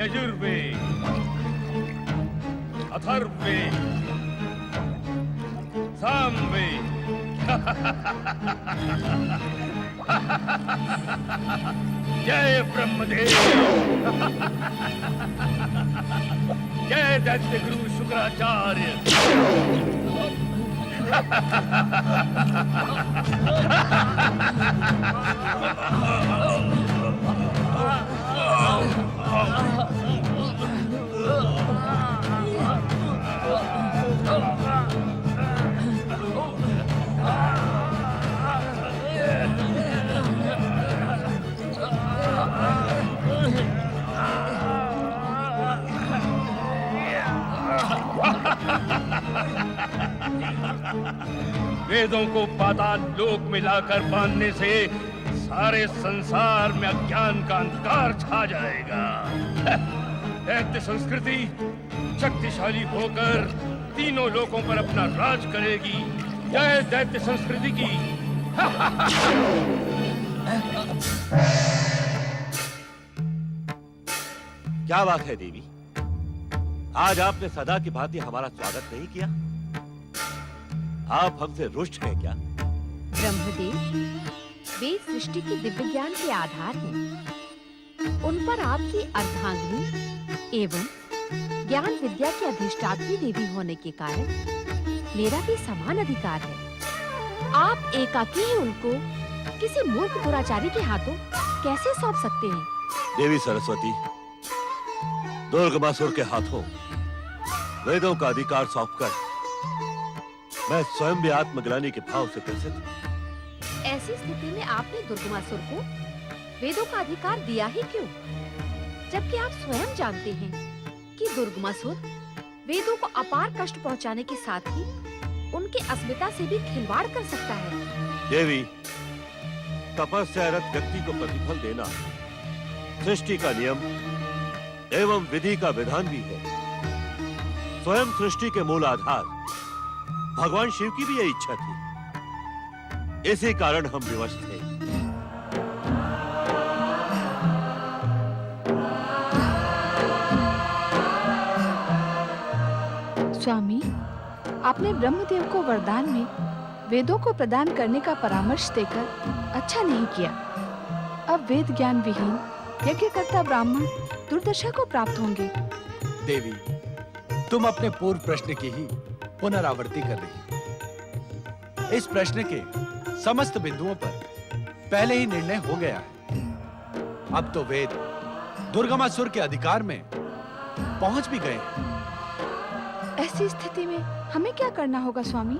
यजुर्वेद, अथर्ववेद, सामवेद। जय ब्रह्मदेव। जय दैत्य गुरु शुक्राचार्य। वेदों को पाताल लोक में लाकर बांधने से सारे संसार में अज्ञान का अंधकार छा जाएगा। दैत्य संस्कृति शक्तिशाली होकर तीनों लोकों पर अपना राज करेगी। जय दैत्य संस्कृति की। क्या बात है देवी, आज आपने सदा की भांति हमारा स्वागत नहीं किया? आप हमसे रुष्ट हैं क्या? ब्रह्मदेव, वेद सृष्टि की दिव्य ज्ञान के आधार हैं। उन पर आपकी अर्धांगिनी एवं ज्ञान विद्या की अधिष्ठात्री देवी होने के कारण मेरा भी समान अधिकार है। आप एकाकी ही उनको किसी मूर्ख दुराचारी के हाथों कैसे सौंप सकते हैं? देवी सरस्वती, दुर्गमासुर के हाथों वेदों का अधिकार सौंपकर मैं स्वयं भी आत्मग्लानि के भाव से ग्रसित हूं। ऐसी स्थिति में आपने दुर्गमासुर को वेदों का अधिकार दिया ही क्यों? जबकि आप स्वयं जानते हैं कि दुर्गमासुर वेदों को अपार कष्ट पहुंचाने के साथ ही उनकी अस्मिता से भी खिलवाड़ कर सकता है। देवी, तपस्यारत व्यक्ति को प्रतिफल देना सृष्टि का नियम एवं विधि का विधान भी है। स्वयं सृष्टि के मूल आधार भगवान शिव की भी यही इच्छा थी। इसी कारण हम विवश थे। स्वामी, आपने ब्रह्मदेव को वरदान में वेदों को प्रदान करने का परामर्श देकर अच्छा नहीं किया। अब वेद ज्ञान विहीन यज्ञकर्ता ब्राह्मण दुर्दशा को प्राप्त होंगे। देवी, तुम अपने पूर्व प्रश्न की ही पुनरावृत्ति कर रही। इस प्रश्न के समस्त बिंदुओं पर पहले ही निर्णय हो गया है। अब तो वेद दुर्गमासुर के अधिकार में पहुंच भी गए हैं। ऐसी स्थिति में हमें क्या करना होगा स्वामी?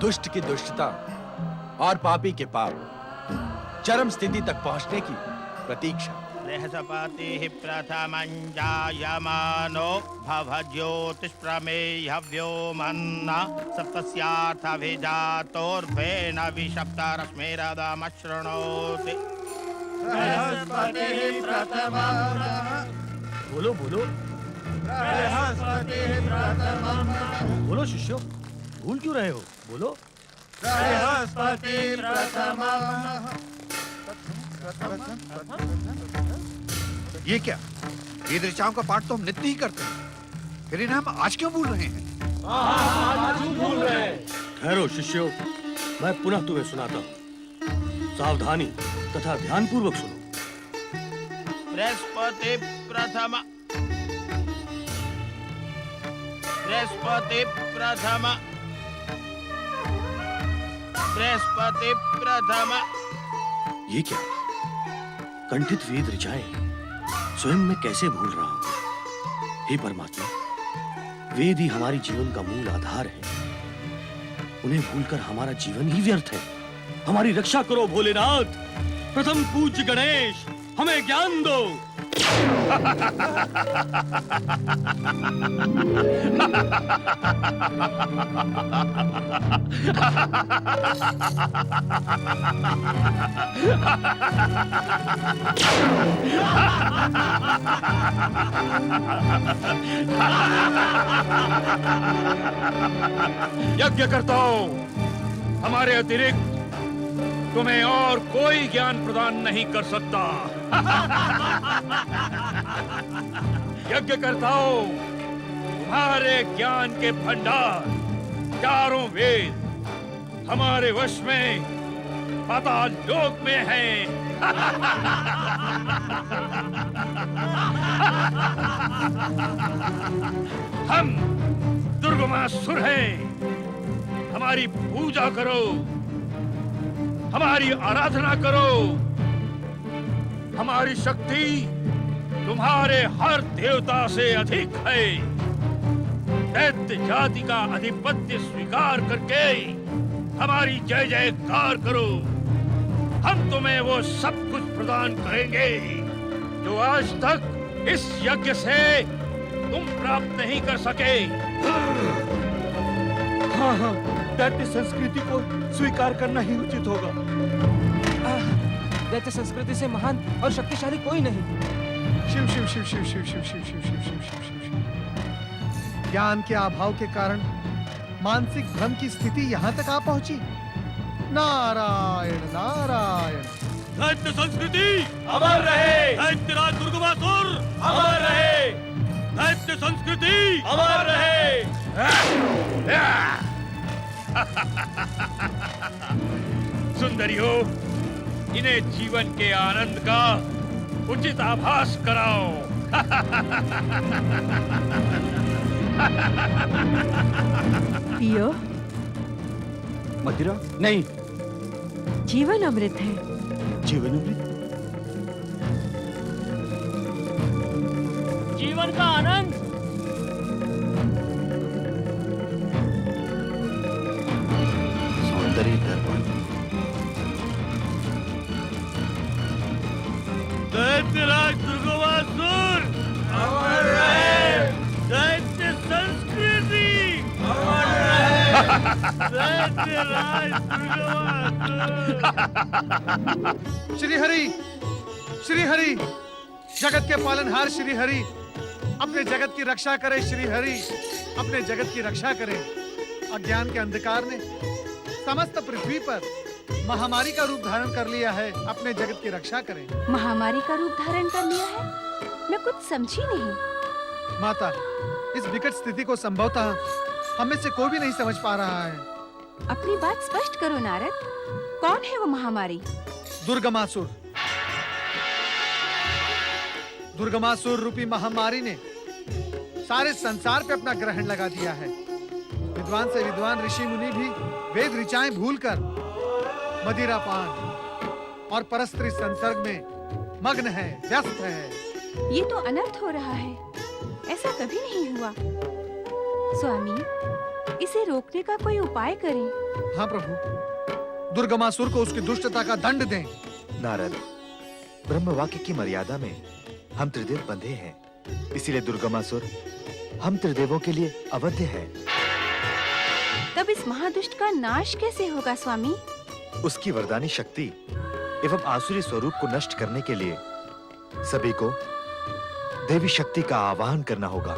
दुष्ट की दुष्टता और पापी के पाप चरम स्थिति तक पहुंचने की प्रतीक्षा। बृहस्पतिः प्रथमं जायमानो भवज्योतिष्प्रमेयव्यो मन्ना सप्तस्यार्थभिजातोर्भेन विषप्तरश्मिरदमशृणोति। बृहस्पतिः प्रथमं। बोलो बोलो। बृहस्पतिः प्रथमं। बोलो शिष्यों, भूल क्यों रहे हो? बोलो। बृहस्पतिः प्रथमं। ये क्या? वेद ऋचाओं का पाठ तो हम नित्य ही करते हैं, फिर इन्हें हम आज क्यों भूल रहे हैं? ठहरो शिष्यों, मैं पुनः तुम्हें सुनाता हूँ। सावधानी तथा ध्यानपूर्वक सुनो। बृहस्पति प्रथम। बृहस्पति प्रथम। बृहस्पति प्रथम। ये क्या? कंठित वेद ऋचाएं स्वयं मैं कैसे भूल रहा हूं? हे परमात्मा, वेद ही हमारी जीवन का मूल आधार है। उन्हें भूलकर हमारा जीवन ही व्यर्थ है। हमारी रक्षा करो भोलेनाथ। प्रथम पूज्य गणेश, हमें ज्ञान दो। यज्ञ करताओ, हमारे अतिरिक्त तुम्हें और कोई ज्ञान प्रदान नहीं कर सकता। यज्ञकर्ताओं, तुम्हारे ज्ञान के भंडार चारों वेद हमारे वश में पाताल लोक में हैं। हम दुर्गमासुर हैं। हमारी पूजा करो, हमारी आराधना करो। हमारी शक्ति तुम्हारे हर देवता से अधिक है। दैत्य जाति का आधिपत्य स्वीकार करके हमारी जय जयकार करो। हम तुम्हें वो सब कुछ प्रदान करेंगे जो आज तक इस यज्ञ से तुम प्राप्त नहीं कर सके। हाँ हाँ, दैत्य संस्कृति को स्वीकार करना ही उचित होगा। दैत्य संस्कृति से महान और शक्तिशाली कोई नहीं। शिव शिव शिव शिव शिव शिव शिव शिव शिव शिव शिव शिव शिव। ज्ञान के अभाव के कारण मानसिक भ्रम की स्थिति यहाँ तक आ पहुंची। नारायण नारायण। दैत्य संस्कृति अमर रहे, दैत्य राज दुर्गमासुर अमर रहे, दैत्य संस्कृति अमर रहे। सुंदरियों, इन्हें जीवन के आनंद का उचित आभास कराओ। पियो, मदिरा? नहीं, जीवन अमृत है। जीवन अमृत? जीवन का आनंद। सौंदर्य दर्पण। दैत्य राज दुर्गमासुर अमर रहे, दैत्य संस्कृति अमर रहे। दैत्य राज दुर्गमासुर। श्री हरि, श्री हरि, जगत के पालनहार श्री हरि, अपने जगत की रक्षा करे। श्री हरि अपने जगत की रक्षा करे। अज्ञान के अंधकार ने समस्त पृथ्वी पर महामारी का रूप धारण कर लिया है। अपने जगत की रक्षा करें। महामारी का रूप धारण कर लिया है? मैं कुछ समझी नहीं। माता, इस विकट स्थिति को संभवतः हमें से कोई भी नहीं समझ पा रहा है। अपनी बात स्पष्ट करो नारद। कौन है वो महामारी? दुर्गमासुर। दुर्गमासुर रूपी महामारी ने सारे संसार पे अपना ग्रहण लगा दिया है। विद्वान से विद्वान ऋषि मुनि भी वेद ऋचाएं भूलकर मदिरा पान और परस्त्री संसर्ग में मग्न है, व्यस्त है। ये तो अनर्थ हो रहा है। ऐसा कभी नहीं हुआ। स्वामी, इसे रोकने का कोई उपाय करें। हाँ प्रभु, दुर्गमासुर को उसकी दुष्टता का दंड दें। नारद, ब्रह्म वाक्य की मर्यादा में हम त्रिदेव बंधे हैं, इसीलिए दुर्गमासुर हम त्रिदेवों के लिए अवध्य है। तब इस महादुष्ट का नाश कैसे होगा स्वामी? उसकी वरदानी शक्ति एवं आसुरी स्वरूप को नष्ट करने के लिए सभी को देवी शक्ति का आवाहन करना होगा।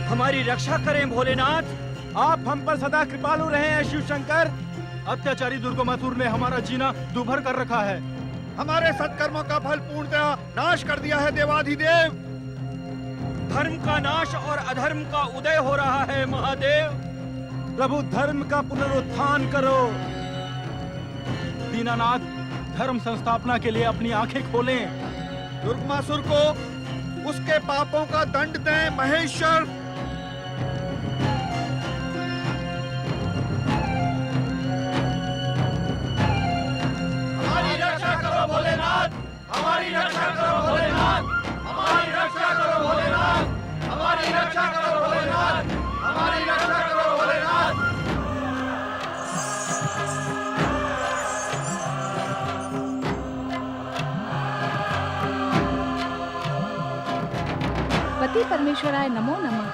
हमारी रक्षा करें भोलेनाथ। आप हम पर सदा कृपालु रहे हैं शिव शंकर। अत्याचारी दुर्गमासुर ने हमारा जीना दुभर कर रखा है। हमारे सत्कर्मों का फल पूर्णतः नाश कर दिया है देवाधिदेव। धर्म का नाश और अधर्म का उदय हो रहा है महादेव। प्रभु धर्म का पुनरुत्थान करो। दीनानाथ धर्म संस्थापना के लिए अपनी आंखें खोलें। दुर्गमासुर को उसके पापों का दंड दें महेश्वर। हमारी रक्षा करो भोलेनाथ, हमारी रक्षा करो भोलेनाथ, हमारी रक्षा करो भोलेनाथ, हमारी रक्षा करो भोलेनाथ, हमारी रक्षा करो भोलेनाथ। पति परमेश्वराय नमो नमः।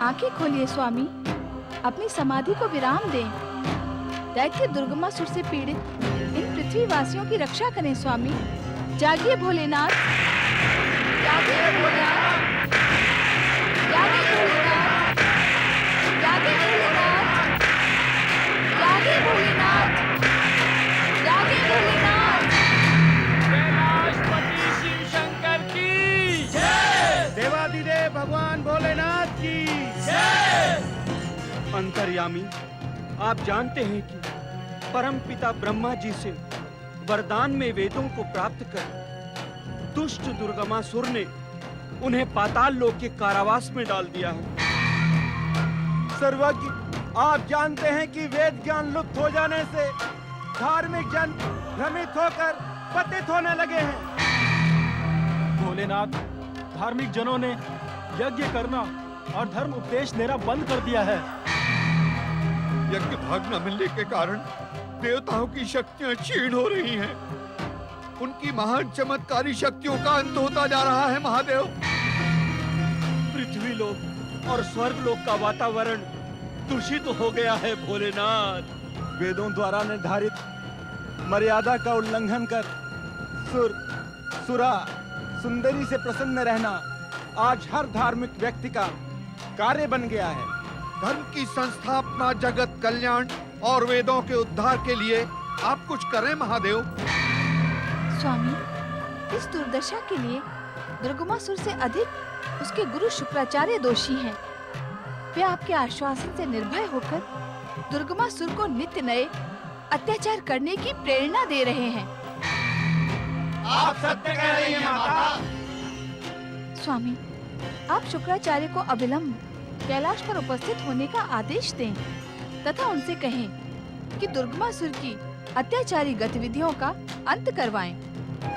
आंखें खोलिए स्वामी, अपनी समाधि को विराम दें। दैत्य दुर्गमासुर से पीड़ित इन पृथ्वीवासियों की रक्षा करें स्वामी। जागिए भोलेनाथ, जागिए भोलेनाथ, जागिए भोलेनाथ, जागिए भोलेनाथ, जागिए भोलेनाथ, जागिए भोलेनाथ। कैलाशपति शिव शंकर की जय। देवादिदेव भगवान भोलेनाथ की जय। अंतर्यामी, आप जानते हैं कि परमपिता ब्रह्मा जी से वरदान में वेदों को प्राप्त कर दुष्ट दुर्गमासुर ने उन्हें पाताल लोक के कारावास में डाल दिया है। सर्वज्ञ, आप जानते हैं कि वेद ज्ञान लुप्त हो जाने से धार्मिक जन भ्रमित होकर पतित होने लगे हैं। भोलेनाथ, धार्मिक जनों ने यज्ञ करना और धर्म उपदेश देना बंद कर दिया है। यज्ञ भाग न मिलने के कारण देवताओं की शक्तियां क्षीण हो रही हैं। उनकी महान चमत्कारी शक्तियों का अंत होता जा रहा है महादेव। पृथ्वी लोक और स्वर्ग लोक का वातावरण दूषित हो गया है भोलेनाथ। वेदों द्वारा निर्धारित मर्यादा का उल्लंघन कर सुरा सुंदरी से प्रसन्न रहना आज हर धार्मिक व्यक्ति का कार्य बन गया है। धर्म की संस्थापना, जगत कल्याण और वेदों के उद्धार के लिए आप कुछ करें महादेव। स्वामी, इस दुर्दशा के लिए दुर्गमासुर से अधिक उसके गुरु शुक्राचार्य दोषी हैं। वे आपके आश्वासन से निर्भय होकर दुर्गमासुर को नित्य नए अत्याचार करने की प्रेरणा दे रहे हैं। आप सत्य कह रही हैं माता। स्वामी, आप शुक्राचार्य को अविलंब कैलाश पर उपस्थित होने का आदेश दें तथा उनसे कहें कि दुर्गमासुर की अत्याचारी गतिविधियों का अंत करवाएं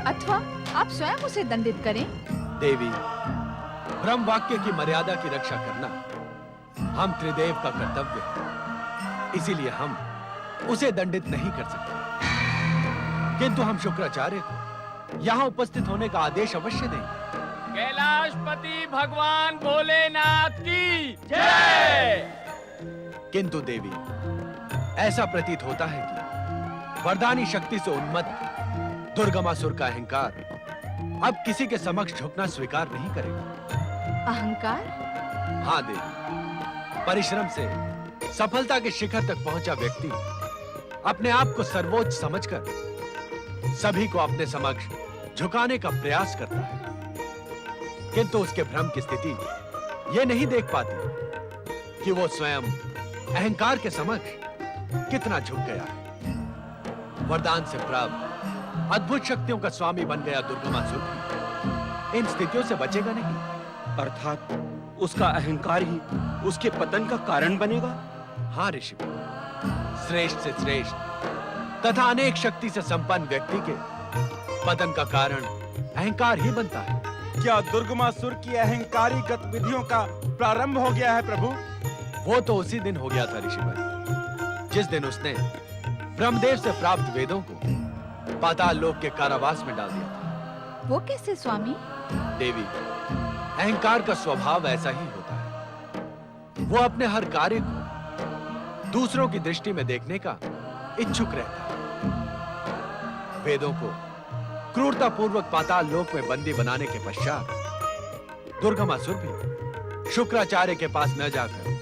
अथवा आप स्वयं उसे दंडित करें। देवी, ब्रह्म वाक्य की मर्यादा की रक्षा करना हम त्रिदेव का कर्तव्य है, इसीलिए हम उसे दंडित नहीं कर सकते, किंतु हम शुक्राचार्य को यहाँ उपस्थित होने का आदेश अवश्य देंगे। कैलाशपति भगवान भोलेनाथ की जय। किंतु देवी, ऐसा प्रतीत होता है कि वरदानी शक्ति से उन्मत्त दुर्गमासुर का अहंकार अब किसी के समक्ष झुकना स्वीकार नहीं करेगा। अहंकार? हाँ देवी, परिश्रम से सफलता के शिखर तक पहुंचा व्यक्ति अपने आप को सर्वोच्च समझकर सभी को अपने समक्ष झुकाने का प्रयास करता है, किंतु उसके भ्रम की स्थिति यह नहीं देख पाती कि वो स्वयं अहंकार के समक्ष कितना झुक गया है। वरदान से प्राप्त अद्भुत शक्तियों का स्वामी बन गया दुर्गमासुर इन स्थितियों से बचेगा नहीं। अर्थात उसका अहंकार ही उसके पतन का कारण बनेगा। हाँ ऋषि, श्रेष्ठ से श्रेष्ठ तथा अनेक शक्ति से संपन्न व्यक्ति के पतन का कारण अहंकार ही बनता है। क्या दुर्गमासुर की अहंकारी गतिविधियों का प्रारंभ हो गया है प्रभु? वो तो उसी दिन हो गया था ऋषिवर, जिस दिन उसने ब्रह्मदेव से प्राप्त वेदों को पाताल लोक के कारावास में डाल दिया था। वो कैसे स्वामी? देवी, अहंकार का स्वभाव ऐसा ही होता है। वो अपने हर कार्य को दूसरों की दृष्टि में देखने का इच्छुक रहता है। वेदों को क्रूरता पूर्वक पाताल लोक में बंदी बनाने के पश्चात दुर्गमासुर भी शुक्राचार्य के पास न जाकर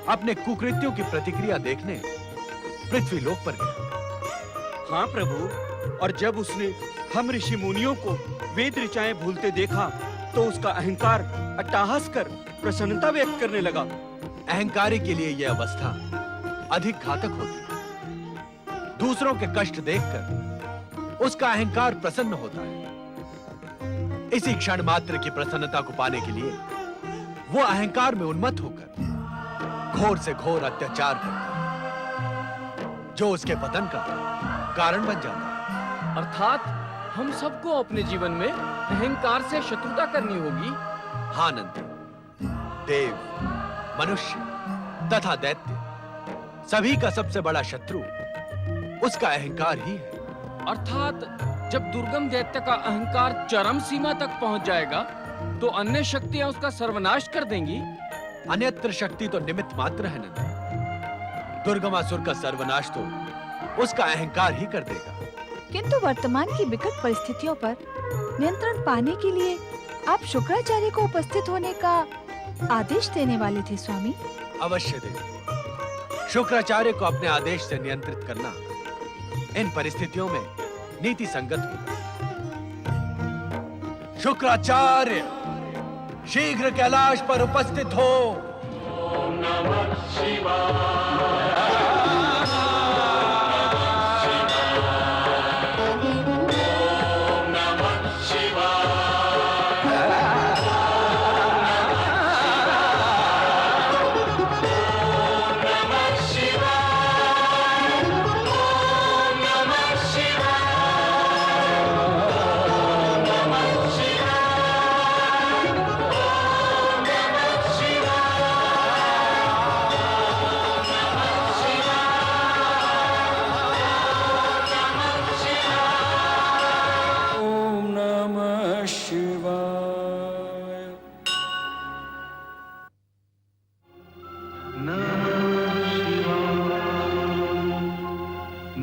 अपने कुकृत्यों की प्रतिक्रिया देखने पृथ्वी लोक पर गया। हाँ प्रभु, और जब उसने हम ऋषि मुनियों को वेद ऋचाएं भूलते देखा तो उसका अहंकार अट्टहास कर प्रसन्नता व्यक्त करने लगा। अहंकारी के लिए यह अवस्था अधिक घातक होती है। दूसरों के कष्ट देखकर उसका अहंकार प्रसन्न होता है। इसी क्षण मात्र की प्रसन्नता को पाने के लिए वो अहंकार में उन्मत्त होकर घोर से घोर अत्याचार करता है, जो उसके पतन का कारण बन जाता है। अर्थात हम सबको अपने जीवन में अहंकार से शत्रुता करनी होगी। हाँ नंदी, देव, मनुष्य तथा दैत्य सभी का सबसे बड़ा शत्रु उसका अहंकार ही है। अर्थात जब दुर्गम दैत्य का अहंकार चरम सीमा तक पहुंच जाएगा तो अन्य शक्तियां उसका सर्वनाश कर देंगी। अन्यत्र शक्ति तो निमित्त मात्र है नंदी। दुर्गमासुर का सर्वनाश तो उसका अहंकार ही कर देगा। किंतु वर्तमान की विकट परिस्थितियों पर नियंत्रण पाने के लिए आप शुक्राचार्य को उपस्थित होने का आदेश देने वाले थे स्वामी। अवश्य देवी। शुक्राचार्य को अपने आदेश से नियंत्रित करना इन परिस्थितियों में नीति संगत होगा। शुक्राचार्य शीघ्र कैलाश पर उपस्थित हो। ओम नमः शिवाय।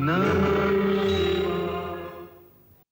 नमः